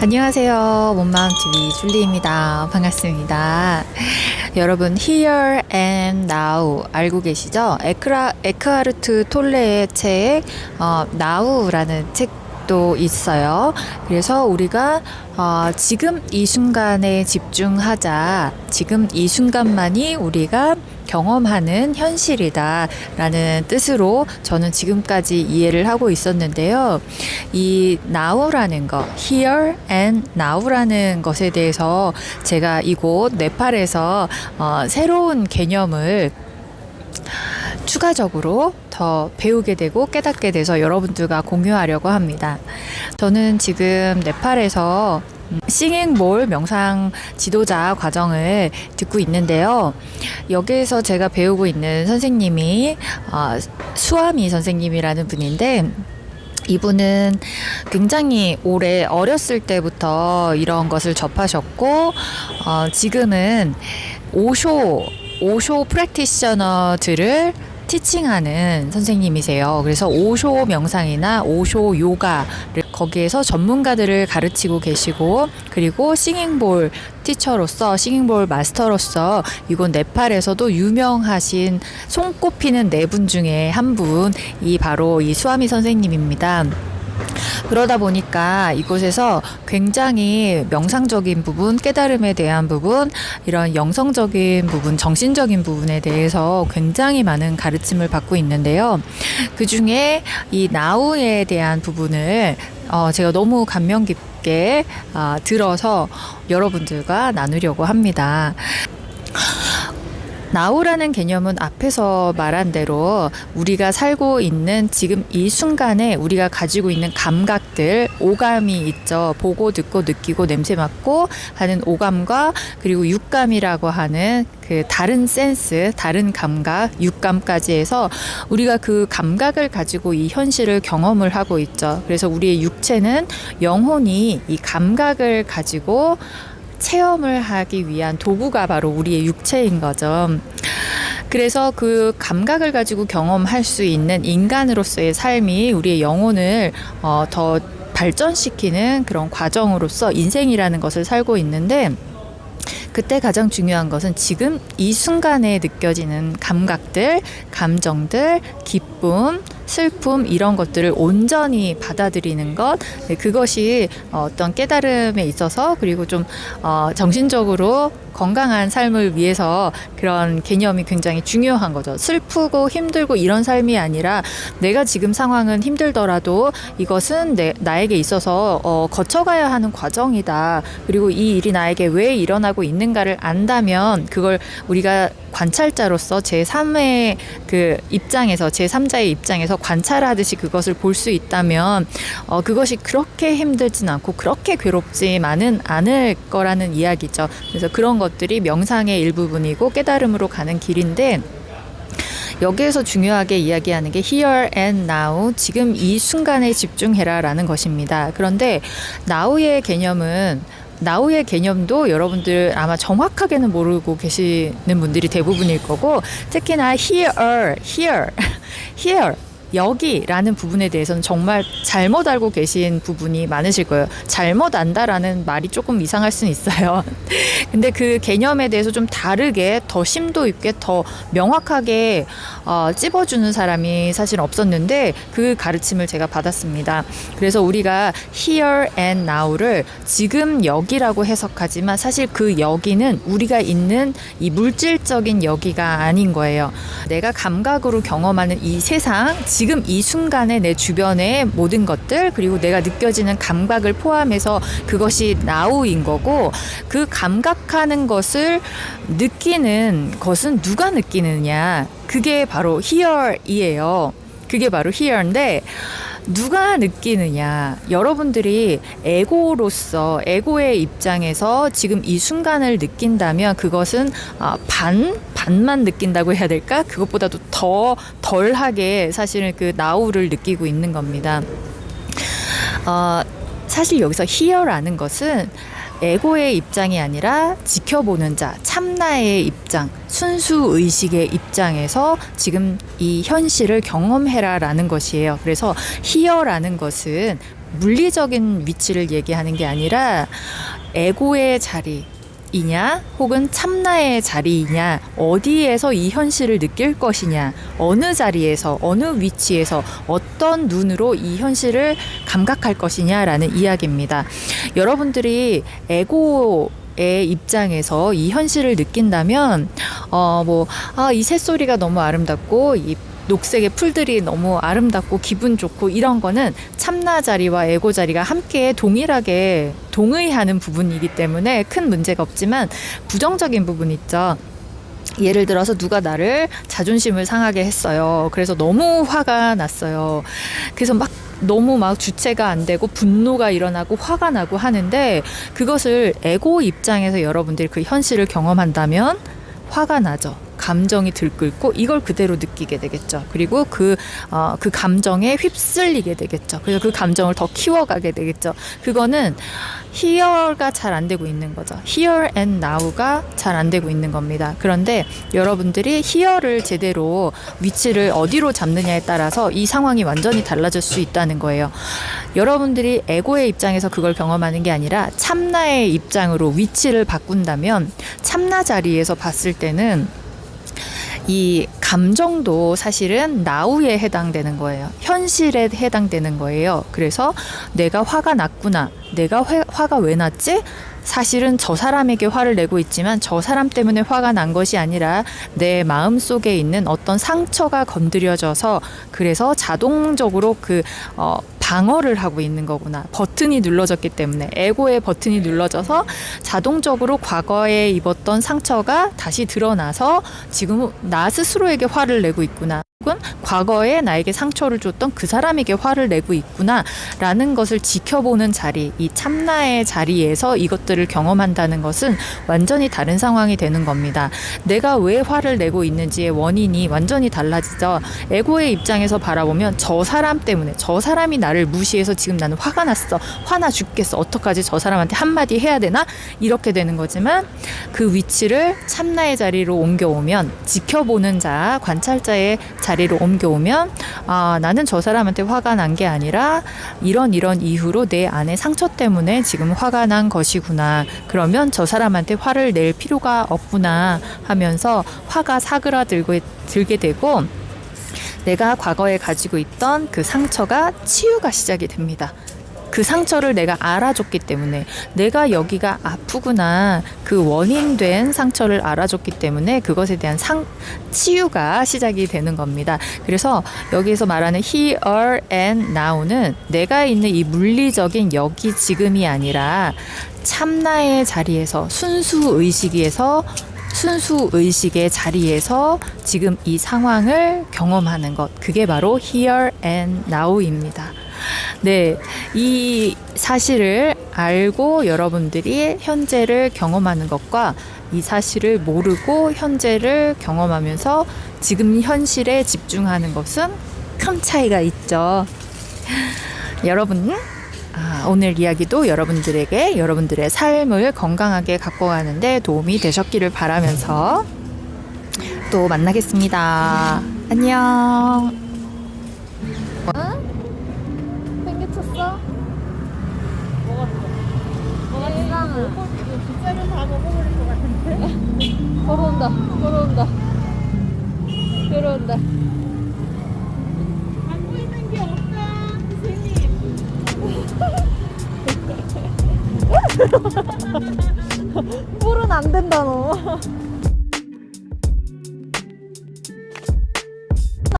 안녕하세요. 몸마음TV 줄리입니다. 반갑습니다. 여러분, Here and Now 알고 계시죠? 에크하르트 톨레의 책 Now라는 책도 있어요. 그래서 우리가 지금 이 순간에 집중하자. 지금 이 순간만이 우리가 경험하는 현실이다 라는 뜻으로 저는 지금까지 이해를 하고 있었는데요. 이 now라는 거, here and now라는 것에 대해서 제가 이곳 네팔에서 새로운 개념을 추가적으로 더 배우게 되고 깨닫게 돼서 여러분들과 공유하려고 합니다. 저는 지금 네팔에서 싱잉볼 명상 지도자 과정을 듣고 있는데요. 여기에서 제가 배우고 있는 선생님이 수아미 선생님이라는 분인데, 이분은 굉장히 오래 어렸을 때부터 이런 것을 접하셨고 지금은 오쇼 프랙티셔너들을 티칭하는 선생님이세요. 그래서 오쇼 명상이나 오쇼 요가를 거기에서 전문가들을 가르치고 계시고, 그리고 싱잉볼 티처로서, 싱잉볼 마스터로서 이곳 네팔에서도 유명하신 손꼽히는 네 분 중에 한 분이 바로 이 수아미 선생님입니다. 그러다 보니까 이곳에서 굉장히 명상적인 부분, 깨달음에 대한 부분, 이런 영성적인 부분, 정신적인 부분에 대해서 굉장히 많은 가르침을 받고 있는데요. 그 중에 이 나우에 대한 부분을 제가 너무 감명 깊게 들어서 여러분들과 나누려고 합니다. 나우라는 개념은 앞에서 말한 대로 우리가 살고 있는 지금 이 순간에 우리가 가지고 있는 감각들, 오감이 있죠. 보고, 듣고, 느끼고, 냄새 맡고 하는 오감과, 그리고 육감이라고 하는 그 다른 센스, 다른 감각, 육감까지 해서 우리가 그 감각을 가지고 이 현실을 경험을 하고 있죠. 그래서 우리의 육체는 영혼이 이 감각을 가지고 체험을 하기 위한 도구가 바로 우리의 육체인 거죠. 그래서 그 감각을 가지고 경험할 수 있는 인간으로서의 삶이 우리의 영혼을 더 발전시키는 그런 과정으로서 인생이라는 것을 살고 있는데, 그때 가장 중요한 것은 지금 이 순간에 느껴지는 감각들, 감정들, 기쁨, 슬픔, 이런 것들을 온전히 받아들이는 것, 그것이 어떤 깨달음에 있어서, 그리고 좀 정신적으로 건강한 삶을 위해서 그런 개념이 굉장히 중요한 거죠. 슬프고 힘들고 이런 삶이 아니라, 내가 지금 상황은 힘들더라도 이것은 나에게 있어서 거쳐가야 하는 과정이다. 그리고 이 일이 나에게 왜 일어나고 있는가를 안다면, 그걸 우리가 관찰자로서 제3의 그 입장에서, 제3자의 입장에서 관찰하듯이 그것을 볼 수 있다면 그것이 그렇게 힘들진 않고 그렇게 괴롭지만은 않을 거라는 이야기죠. 그래서 그런 것들이 명상의 일부분이고 깨달음으로 가는 길인데, 여기에서 중요하게 이야기하는 게 here and now, 지금 이 순간에 집중해라 라는 것입니다. 그런데 now의 개념도 여러분들 아마 정확하게는 모르고 계시는 분들이 대부분일 거고, 특히나 here 여기라는 부분에 대해서는 정말 잘못 알고 계신 부분이 많으실 거예요. 잘못 안다라는 말이 조금 이상할 수는 있어요. 근데 그 개념에 대해서 좀 다르게, 더 심도 있게, 더 명확하게 찝어주는 사람이 사실 없었는데, 그 가르침을 제가 받았습니다. 그래서 우리가 here and now를 지금 여기라고 해석하지만, 사실 그 여기는 우리가 있는 이 물질적인 여기가 아닌 거예요. 내가 감각으로 경험하는 이 세상, 지금 이 순간에 내 주변의 모든 것들, 그리고 내가 느껴지는 감각을 포함해서 그것이 now인 거고, 그 감각하는 것을 느끼는 것은 누가 느끼느냐, 그게 바로 here이에요. 그게 바로 here인데, 누가 느끼느냐, 여러분들이 에고로서, 에고의 입장에서 지금 이 순간을 느낀다면 그것은 반만 느낀다고 해야 될까? 그것보다도 더 덜하게 사실은 그 now를 느끼고 있는 겁니다. 사실 여기서 here라는 것은 에고의 입장이 아니라 지켜보는 자, 참나의 입장, 순수 의식의 입장에서 지금 이 현실을 경험해라 라는 것이에요. 그래서 here라는 것은 물리적인 위치를 얘기하는 게 아니라 에고의 자리이냐 혹은 참나의 자리이냐, 어디에서 이 현실을 느낄 것이냐, 어느 자리에서 어느 위치에서 어떤 눈으로 이 현실을 감각할 것이냐라는 이야기입니다. 여러분들이 에고의 입장에서 이 현실을 느낀다면 이 새소리가 너무 아름답고 이 녹색의 풀들이 너무 아름답고 기분 좋고 이런 거는 참나 자리와 에고 자리가 함께 동일하게 동의하는 부분이기 때문에 큰 문제가 없지만, 부정적인 부분 있죠. 예를 들어서 누가 나를 자존심을 상하게 했어요. 그래서 너무 화가 났어요. 그래서 너무 주체가 안 되고 분노가 일어나고 화가 나고 하는데, 그것을 에고 입장에서 여러분들이 그 현실을 경험한다면 화가 나죠. 감정이 들끓고 이걸 그대로 느끼게 되겠죠. 그리고 그 감정에 휩쓸리게 되겠죠. 그래서 그 감정을 더 키워가게 되겠죠. 그거는 here가 잘 안 되고 있는 거죠. here and now가 잘 안 되고 있는 겁니다. 그런데 여러분들이 here를 제대로 위치를 어디로 잡느냐에 따라서 이 상황이 완전히 달라질 수 있다는 거예요. 여러분들이 에고의 입장에서 그걸 경험하는 게 아니라 참나의 입장으로 위치를 바꾼다면, 참나 자리에서 봤을 때는 이 감정도 사실은 now에 해당되는 거예요. 현실에 해당되는 거예요. 그래서 내가 화가 났구나. 내가 화가 왜 났지? 사실은 저 사람에게 화를 내고 있지만 저 사람 때문에 화가 난 것이 아니라 내 마음속에 있는 어떤 상처가 건드려져서, 그래서 자동적으로 방어를 하고 있는 거구나. 버튼이 눌러졌기 때문에, 에고의 버튼이 눌러져서 자동적으로 과거에 입었던 상처가 다시 드러나서 지금 나 스스로에게 화를 내고 있구나. 혹은 과거에 나에게 상처를 줬던 그 사람에게 화를 내고 있구나 라는 것을 지켜보는 자리, 이 참나의 자리에서 이것들을 경험한다는 것은 완전히 다른 상황이 되는 겁니다. 내가 왜 화를 내고 있는지의 원인이 완전히 달라지죠. 에고의 입장에서 바라보면 저 사람 때문에, 저 사람이 나를 무시해서 지금 나는 화가 났어, 화나 죽겠어, 어떡하지, 저 사람한테 한마디 해야 되나, 이렇게 되는 거지만, 그 위치를 참나의 자리로 옮겨오면, 지켜보는 자, 관찰자의 자리로 옮겨오면, 나는 저 사람한테 화가 난 게 아니라 이런 이유로 내 안에 상처 때문에 지금 화가 난 것이구나. 그러면 저 사람한테 화를 낼 필요가 없구나 하면서 화가 사그라들게 되고, 내가 과거에 가지고 있던 그 상처가 치유가 시작이 됩니다. 그 상처를 내가 알아줬기 때문에, 내가 여기가 아프구나, 그 원인된 상처를 알아줬기 때문에 그것에 대한 치유가 시작이 되는 겁니다. 그래서 여기서 말하는 here and now는 내가 있는 이 물리적인 여기 지금이 아니라 참나의 자리에서, 순수의식의 자리에서 지금 이 상황을 경험하는 것, 그게 바로 here and now입니다. 네, 이 사실을 알고 여러분들이 현재를 경험하는 것과, 이 사실을 모르고 현재를 경험하면서 지금 현실에 집중하는 것은 큰 차이가 있죠. 여러분, 오늘 이야기도 여러분들에게 여러분들의 삶을 건강하게 갖고 가는데 도움이 되셨기를 바라면서 또 만나겠습니다. 안녕. 챙겨쳤어? 먹었어. 빗자루 다 먹어버릴 것 같은데? 걸어온다. 안 보이는 게 없다, 선생님. 뿔은 안 된다, 너.